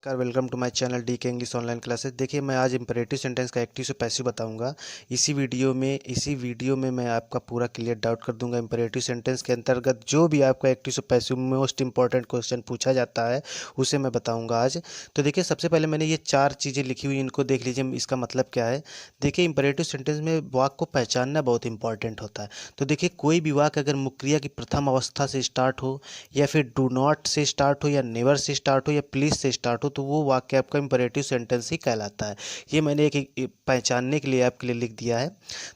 Welcome to my channel DK English online classes. देखिए, मैं आज इंपरेटिव सेंटेंस का एक्टिव से पैसिव बताऊंगा। इसी वीडियो में मैं आपका पूरा क्लियर डाउट कर दूंगा। इंपरेटिव सेंटेंस के अंतर्गत जो भी आपका एक्टिव से पैसिव मोस्ट इंपॉर्टेंट क्वेश्चन पूछा जाता है उसे मैं बताऊंगा आज। तो देखिए, सबसे पहले मैंने ये 4 चीज़ें लिखी हुई, इनको देख लीजिए इसका मतलब क्या है। देखिए, इंपरेटिव सेंटेंस में वाक्य को पहचानना बहुत इंपॉर्टेंट होता है। तो देखिए, कोई भी वाक्य अगर मुक्रिया की प्रथम अवस्था से स्टार्ट हो, या फिर डू नॉट से स्टार्ट हो, या नेवर से स्टार्ट हो, या प्लीज से स्टार्ट हो, तो वो वाक्य आपका इंपरेटिव सेंटेंस ही कहलाता है। ये मैंने एक पहचानने के लिए आपके लिए लिख दिया है।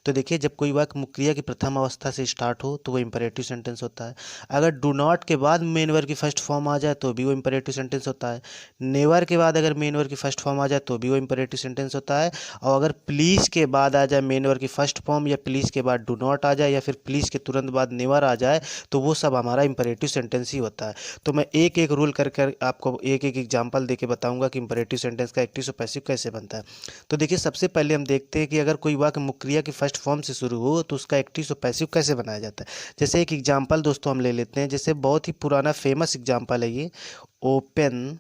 तो देखिए, जब कोई वाक्य मुक्रिया की प्रथम अवस्था से स्टार्ट हो तो वो इंपरेटिव सेंटेंस होता है। अगर डू नॉट के बाद मेन वर्ब की फर्स्ट फॉर्म आ जाए तो भी वो इंपरेटिव सेंटेंस होता है। नेवर के बाद अगर मेन वर्ब की फर्स्ट फॉर्म आ जाए तो भी वो इंपरेटिव सेंटेंस होता है। और अगर प्लीज के बाद आ जाए मेन वर्ब की फर्स्ट फॉर्म, या प्लीज के बाद डू नॉट आ जाए, या फिर प्लीज के तुरंत बाद नेवर आ जाए, तो वो सब हमारा इंपरेटिव सेंटेंस ही होता है। तो मैं एक एक रूल कर कर आपको एक एक एग्जांपल देके बताऊंगा कि इंपरेटिव सेंटेंस का एक्टिव से पैसिव कैसे बनता है। तो देखिए, सबसे पहले हम देखते हैं कि अगर कोई वाक्य मुक्रिया की फर्स्ट फॉर्म से शुरू हो तो उसका एक्टिव से पैसिव कैसे बनाया जाता है। जैसे एक एग्जांपल दोस्तों हम ले लेते हैं। जैसे बहुत ही पुराना फेमस एग्जांपल है ये, ओपन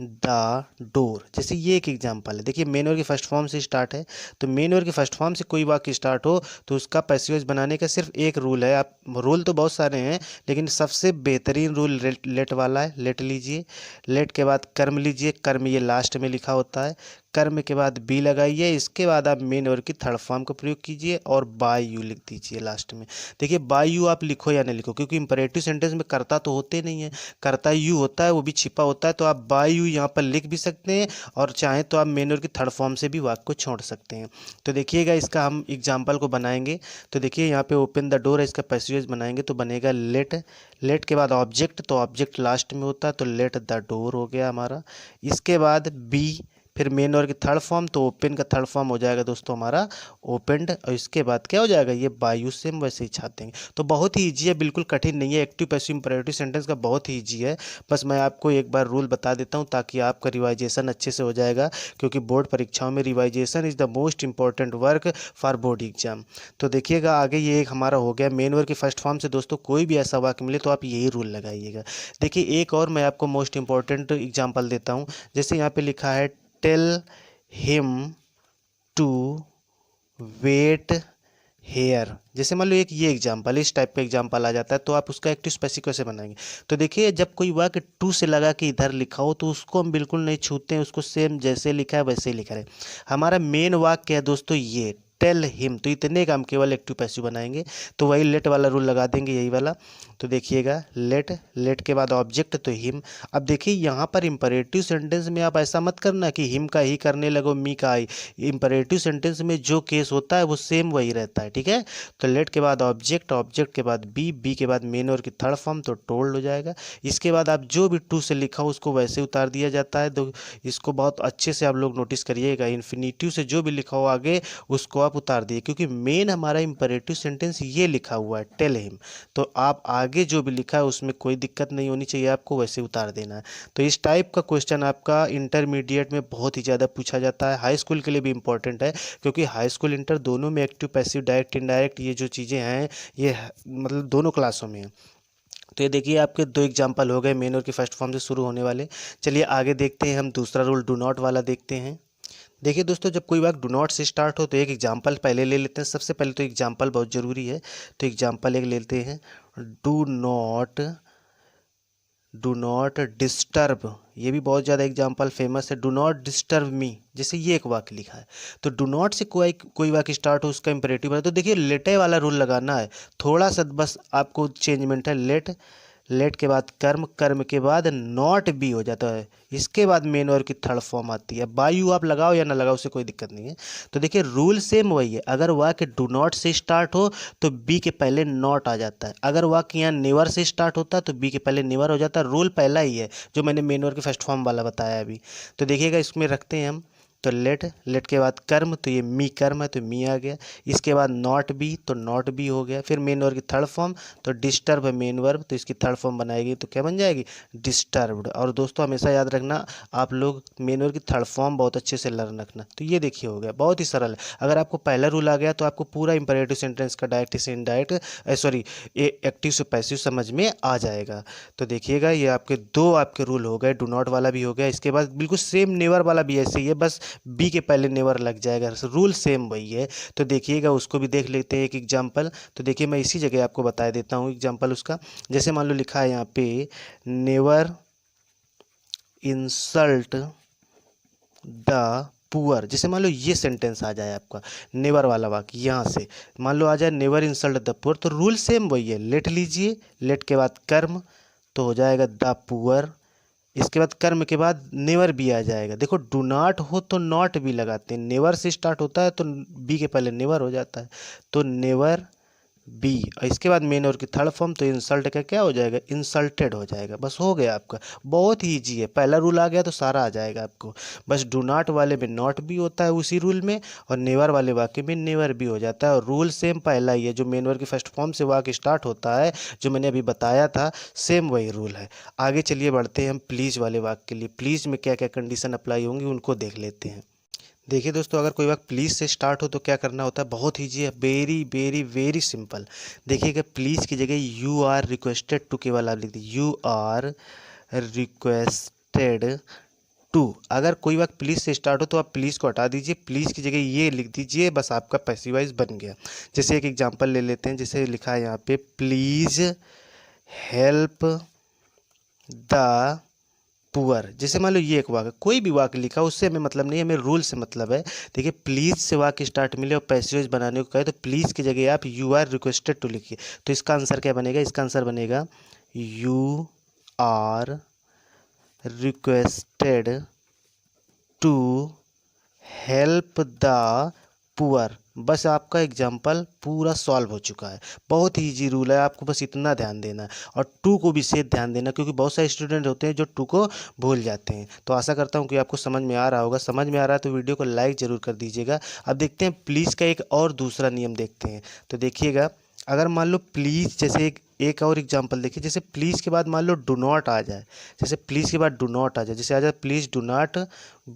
द डोर। जैसे ये एक एग्जांपल है। देखिए, मेन वर्ब की फर्स्ट फॉर्म से स्टार्ट है, तो मेन वर्ब की फर्स्ट फॉर्म से कोई वाक्य स्टार्ट हो तो उसका पैसिव बनाने का सिर्फ एक रूल है। आप रूल तो बहुत सारे हैं, लेकिन सबसे बेहतरीन रूल लेट वाला है। लेट लीजिए, लेट के बाद कर्म लीजिए, कर्म ये लास्ट में लिखा होता है। कर्म के बाद बी लगाइए, इसके बाद आप मेन वर्ब की थर्ड फॉर्म का प्रयोग कीजिए और बाय यू लिख दीजिए लास्ट में। देखिए, बाय यू आप लिखो या नहीं लिखो, क्योंकि इंपरेटिव सेंटेंस में कर्ता तो होते नहीं है, कर्ता यू होता है, वो भी छिपा होता है। तो आप बाय यू यहाँ पर लिख भी सकते हैं, और चाहें तो आप मेन वर्ब की थर्ड फॉर्म से भी वाक्य को छोड़ सकते हैं। तो देखिएगा, इसका हम एग्जाम्पल को बनाएंगे। तो देखिए, यहाँ पे ओपन द डोर है, इसका पैसिव बनाएंगे तो बनेगा लेट। लेट के बाद ऑब्जेक्ट, तो ऑब्जेक्ट लास्ट में होता है, तो लेट द डोर हो गया हमारा। इसके बाद बी, फिर मेन वर्ब की थर्ड फॉर्म, तो ओपन का थर्ड फॉर्म हो जाएगा दोस्तों हमारा ओपेंड। और इसके बाद क्या हो जाएगा, ये बायू से हम वैसे ही छाप देंगे। तो बहुत ही ईजी है, बिल्कुल कठिन नहीं है। एक्टिव पैसिव इंपरेटिव सेंटेंस का बहुत ही ईजी है। बस मैं आपको एक बार रूल बता देता हूँ ताकि आपका रिवाइजेशन अच्छे से हो जाएगा, क्योंकि बोर्ड परीक्षाओं में revision is the most important work for board exam. तो देखिएगा, आगे ये एक हमारा हो गया मेन वर्ब की फर्स्ट फॉर्म से। दोस्तों, कोई भी ऐसा वाक्य मिले तो आप यही रूल लगाइएगा। देखिए, एक और मैं आपको मोस्ट इंपॉर्टेंट एग्जाम्पल देता हूँ। जैसे यहाँ पे लिखा है, tell him to wait here. जैसे मान लो एक ये एग्जाम्पल, इस टाइप का एग्जाम्पल आ जाता है, तो आप उसका एक्टिव स्पेसिफिक कैसे बनाएंगे। तो देखिए, जब कोई वाक्य टू से लगा के इधर लिखा हो तो उसको हम बिल्कुल नहीं छूते हैं, उसको सेम जैसे लिखा है वैसे ही लिखा है। हमारा मेन वाक्य है दोस्तों ये, टेल हिम, तो इतने का हम केवल एक्टिव पैसिव बनाएंगे। तो वही लेट वाला रूल लगा देंगे, यही वाला। तो देखिएगा, लेट, लेट के बाद ऑब्जेक्ट तो हिम। अब देखिए, यहाँ पर इंपरेटिव सेंटेंस में आप ऐसा मत करना कि हिम का ही करने लगो, मी का आई। इंपरेटिव सेंटेंस में जो केस होता है वो सेम वही रहता है, ठीक है। तो लेट के बाद ऑब्जेक्ट, ऑब्जेक्ट के बाद बी, बी के बाद मेन वर्ब की थर्ड फॉर्म, तो टोल्ड हो जाएगा। इसके बाद आप जो भी टू से लिखा हो उसको वैसे उतार दिया जाता है। तो इसको बहुत अच्छे से आप लोग नोटिस करिएगा, इन्फिनिटिव से जो भी लिखा हो आगे उसको आप उतार दिए, क्योंकि मेन हमारा इंपरेटिव सेंटेंस ये लिखा हुआ है, टेल हिम। तो आप आगे जो भी लिखा है उसमें कोई दिक्कत नहीं होनी चाहिए, आपको वैसे उतार देना है। तो इस टाइप का क्वेश्चन आपका इंटरमीडिएट में बहुत ही ज़्यादा पूछा जाता है, हाई स्कूल के लिए भी इंपॉर्टेंट है, क्योंकि हाई स्कूल इंटर दोनों में एक्टिव पैसिव डायरेक्ट इनडायरेक्ट ये जो चीज़ें हैं ये मतलब दोनों क्लासों में हैं। तो ये देखिए, आपके दो एग्जाम्पल हो गए मेन वर्ब की फर्स्ट फॉर्म से शुरू होने वाले। चलिए आगे देखते हैं, हम दूसरा रूल डू नॉट वाला देखते हैं। देखिए दोस्तों, जब कोई वाक्य डू नॉट से स्टार्ट हो तो एक एग्जाम्पल पहले ले लेते हैं। सबसे पहले तो एग्जाम्पल बहुत ज़रूरी है, तो एग्जाम्पल एक लेते हैं, do not, do not disturb. ये भी बहुत ज़्यादा एग्जाम्पल फेमस है, डू नॉट डिस्टर्ब मी। जैसे ये एक वाक्य लिखा है, तो डू नॉट से कोई कोई वाक्य स्टार्ट हो उसका इंपरेटिव है, तो देखिए लेटे वाला रूल लगाना है। थोड़ा सा बस आपको चेंजमेंट है, लेट, लेट के बाद कर्म, कर्म के बाद नॉट बी हो जाता है। इसके बाद मेन वर्ब की थर्ड फॉर्म आती है। बाय यू आप लगाओ या ना लगाओ, उससे कोई दिक्कत नहीं है। तो देखिए, रूल सेम वही है। अगर वाक्य डू नॉट से स्टार्ट हो तो बी के पहले नॉट आ जाता है। अगर वाक्य यहाँ नेवर से स्टार्ट होता है तो बी के पहले नेवर हो जाता है। रूल पहला ही है जो मैंने मेन वर्ब की फर्स्ट फॉर्म वाला बताया अभी। तो देखिएगा, इसमें रखते हैं हम, तो लेट, लेट के बाद कर्म, तो ये मी कर्म है तो मी आ गया। इसके बाद नॉट बी, तो नॉट बी हो गया। फिर मेन वर्ब की थर्ड फॉर्म, तो डिस्टर्ब है मेन वर्ब, तो इसकी थर्ड फॉर्म बनाएगी तो क्या बन जाएगी, डिस्टर्ब्ड। और दोस्तों हमेशा याद रखना आप लोग मेन वर्ब की थर्ड फॉर्म बहुत अच्छे से लर्न रखना। तो ये देखिए हो गया, बहुत ही सरल है। अगर आपको पहला रूल आ गया तो आपको पूरा इंपेरेटिव सेंटेंस का डायरेक्ट से इनडायरेक्ट सॉरी एक्टिव से पैसिव समझ में आ जाएगा। तो देखिएगा ये आपके दो आपके रूल हो गए, डू नॉट वाला भी हो गया। इसके बाद बिल्कुल सेम नेवर वाला भी ऐसे ही है, बस बी के पहले नेवर लग जाएगा, रूल सेम वही है। तो देखिएगा उसको भी देख लेते हैं एक एग्जाम्पल। तो देखिए मैं इसी जगह आपको बता देता हूँ एग्जाम्पल उसका। जैसे मान लो लिखा है यहाँ पे नेवर इंसल्ट द पुअर। जैसे मान लो ये सेंटेंस आ जाए आपका नेवर वाला वाक्य, यहाँ से मान लो आ जाए नेवर इंसल्ट द पुअर, तो रूल सेम वही है, लेट लीजिए, लेट के बाद कर्म तो हो जाएगा द पुअर। इसके बाद कर्म के बाद नेवर भी आ जाएगा। देखो डू नॉट हो तो नॉट भी लगाते हैं, नेवर से स्टार्ट होता है तो बी के पहले नेवर हो जाता है, तो नेवर बी। और इसके बाद मेन और की थर्ड फॉर्म, तो इंसल्ट का क्या हो जाएगा, इंसल्टेड हो जाएगा। बस हो गया आपका, बहुत ही ईजी है। पहला रूल आ गया तो सारा आ जाएगा आपको। बस डू नॉट वाले में नॉट भी होता है उसी रूल में, और नेवर वाले वाक्य में नेवर भी हो जाता है। और रूल सेम पहला ही है, जो मेन वर्ब की फर्स्ट फॉर्म से वाक्य स्टार्ट होता है, जो मैंने अभी बताया था, सेम वही रूल है। आगे चलिए बढ़ते हैं हम प्लीज़ वाले वाक्य के लिए। प्लीज़ में क्या क्या कंडीशन अप्लाई होंगी उनको देख लेते हैं। देखिए दोस्तों, अगर कोई वाक्य प्लीज़ से स्टार्ट हो तो क्या करना होता है, बहुत ईजी है, वेरी वेरी वेरी सिंपल। देखिएगा प्लीज़ की जगह यू आर रिक्वेस्टेड टू केवल आप लिख दीजिए, यू आर रिक्वेस्टेड टू। अगर कोई वाक्य प्लीज़ से स्टार्ट हो तो आप प्लीज़ को हटा दीजिए, प्लीज़ की जगह ये लिख दीजिए, बस आपका पैसिवाइज बन गया। जैसे एक एग्जांपल ले लेते हैं, जैसे लिखा है यहाँ पे प्लीज़ हेल्प द पुअर। जैसे मान लो ये एक वाक्य, कोई भी वाक्य लिखा उससे हमें मतलब नहीं, हमें रूल से मतलब है। देखिए प्लीज़ से वाक्य स्टार्ट मिले और पैसेज बनाने को कहे तो प्लीज़ की जगह आप यू आर रिक्वेस्टेड टू लिखिए। तो इसका आंसर क्या बनेगा, इसका आंसर बनेगा you are requested to help the poor. बस आपका एग्जाम्पल पूरा सॉल्व हो चुका है। बहुत ही ईजी रूल है, आपको बस इतना ध्यान देना है। और टू को भी से ध्यान देना, क्योंकि बहुत सारे स्टूडेंट होते हैं जो टू को भूल जाते हैं। तो आशा करता हूँ कि आपको समझ में आ रहा होगा। समझ में आ रहा है तो वीडियो को लाइक ज़रूर कर दीजिएगा। अब देखते हैं प्लीज़ का एक और दूसरा नियम देखते हैं। तो देखिएगा, अगर मान लो प्लीज़, जैसे एक और एग्जांपल देखिए, जैसे प्लीज़ के बाद मान लो डू नॉट आ जाए, जैसे प्लीज़ के बाद डू नॉट आ जाए, जैसे आ जाए please do not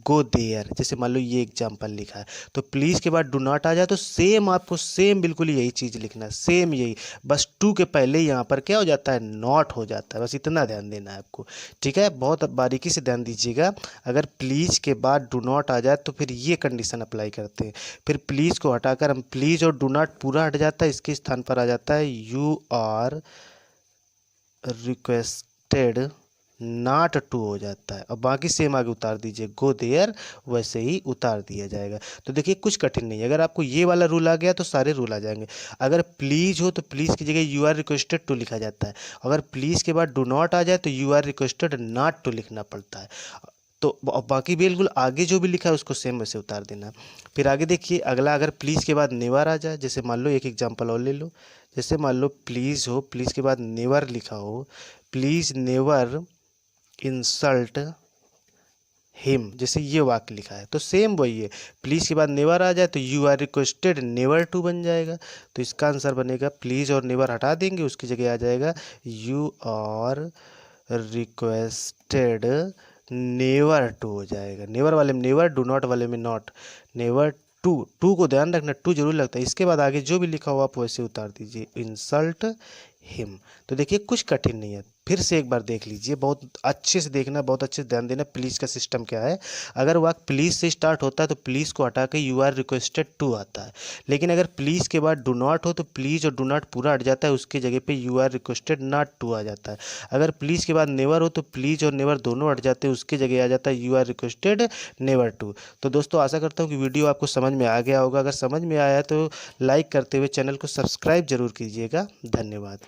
go there. जैसे मान लो ये एग्जांपल लिखा है, तो प्लीज़ के बाद डू नॉट आ जाए तो सेम आपको सेम बिल्कुल यही चीज़ लिखना है, सेम यही, बस टू के पहले यहाँ पर क्या हो जाता है, नॉट हो जाता है। बस इतना ध्यान देना है आपको, ठीक है। बहुत बारीकी से ध्यान दीजिएगा। अगर प्लीज़ के बाद डू नॉट आ जाए तो फिर ये कंडीशन अप्लाई करते हैं। फिर प्लीज़ को हटाकर हम प्लीज़ और डू नॉट पूरा हट जाता है, इसके स्थान पर आ जाता है you are requested not to हो जाता है। और बाकी सेम आगे उतार दीजिए, गो देयर वैसे ही उतार दिया जाएगा। तो देखिए कुछ कठिन नहीं है, अगर आपको ये वाला रूल आ गया तो सारे रूल आ जाएंगे। अगर प्लीज़ हो तो प्लीज़ की जगह यू आर रिक्वेस्टेड टू लिखा जाता है। अगर प्लीज़ के बाद डू नॉट आ जाए तो you are requested not to लिखना पड़ता है। तो बाकी बिल्कुल आगे जो भी लिखा है उसको सेम वैसे उतार देना। फिर आगे देखिए अगला, अगर प्लीज़ के बाद नेवर आ जाए, जैसे मान लो एक एग्जांपल और ले लो, जैसे मान लो प्लीज़ हो, प्लीज़ के बाद नेवर लिखा हो, प्लीज़ नेवर इंसल्ट हिम, जैसे ये वाक्य लिखा है तो सेम वही है। प्लीज़ के बाद नेवर आ जाए तो you are requested never to बन जाएगा। तो इसका आंसर बनेगा, प्लीज़ और नेवर हटा देंगे, उसकी जगह आ जाएगा you are requested never to हो जाएगा। नेवर वाले में नेवर, डू नॉट वाले में नॉट, नेवर टू। टू को ध्यान रखना, टू जरूर लगता है। इसके बाद आगे जो भी लिखा हुआ आप वैसे उतार दीजिए, इंसल्ट हिम। तो देखिए कुछ कठिन नहीं है, फिर से एक बार देख लीजिए, बहुत अच्छे से देखना, बहुत अच्छे से ध्यान देना। प्लीज़ का सिस्टम क्या है, अगर वाक्य प्लीज़ से स्टार्ट होता है तो प्लीज़ को हटा के यू आर रिक्वेस्टेड टू आता है। लेकिन अगर प्लीज़ के बाद डू नॉट हो तो प्लीज़ और डू नॉट पूरा हट जाता है, उसकी जगह पे you are requested not to आ जाता है। अगर प्लीज़ के बाद नेवर हो तो प्लीज़ और नेवर दोनों हट जाते हैं, उसकी जगह आ जाता है you are requested never to. तो दोस्तों आशा करता हूँ कि वीडियो आपको समझ में आ गया होगा। अगर समझ में आया तो लाइक करते हुए चैनल को सब्सक्राइब जरूर कीजिएगा। धन्यवाद।